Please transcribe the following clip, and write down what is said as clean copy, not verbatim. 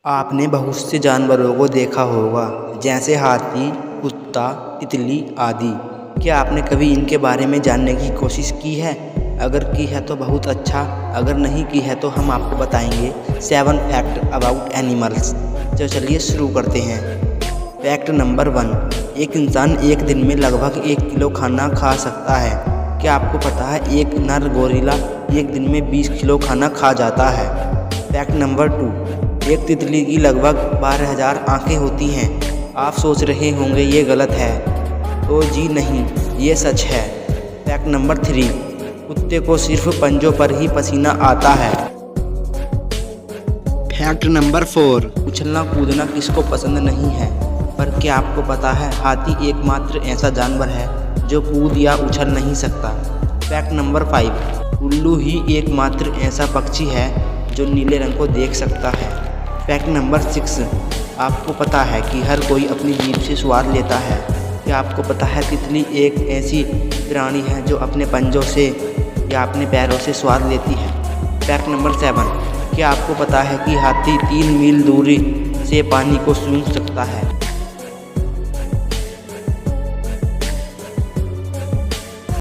आपने बहुत से जानवरों को देखा होगा, जैसे हाथी, कुत्ता, तितली आदि। क्या आपने कभी इनके बारे में जानने की कोशिश की है? अगर की है तो बहुत अच्छा, अगर नहीं की है तो हम आपको बताएंगे 7 फैक्ट अबाउट एनिमल्स। तो चलिए शुरू करते हैं। फैक्ट नंबर 1, एक इंसान एक दिन में लगभग 1 किलो खाना खा सकता है। क्या आपको पता है एक नर गोरिल्ला एक दिन में 20 किलो खाना खा जाता है? फैक्ट नंबर 2, एक तितली की लगभग 12,000 आँखें होती हैं। आप सोच रहे होंगे ये गलत है, तो जी नहीं, ये सच है। फैक्ट नंबर 3, कुत्ते को सिर्फ पंजों पर ही पसीना आता है। फैक्ट नंबर 4, उछलना कूदना किसको पसंद नहीं है, पर क्या आपको पता है हाथी एकमात्र ऐसा जानवर है जो कूद या उछल नहीं सकता। फैक्ट नंबर 5, उल्लू ही एकमात्र ऐसा पक्षी है जो नीले रंग को देख सकता है। फैक्ट नंबर 6, आपको पता है कि हर कोई अपनी जीभ से स्वाद लेता है। क्या आपको पता है तितली एक ऐसी प्राणी है जो अपने पंजों से या अपने पैरों से स्वाद लेती है। फैक्ट नंबर 7, क्या आपको पता है कि हाथी 3 मील दूरी से पानी को सूंघ सकता है।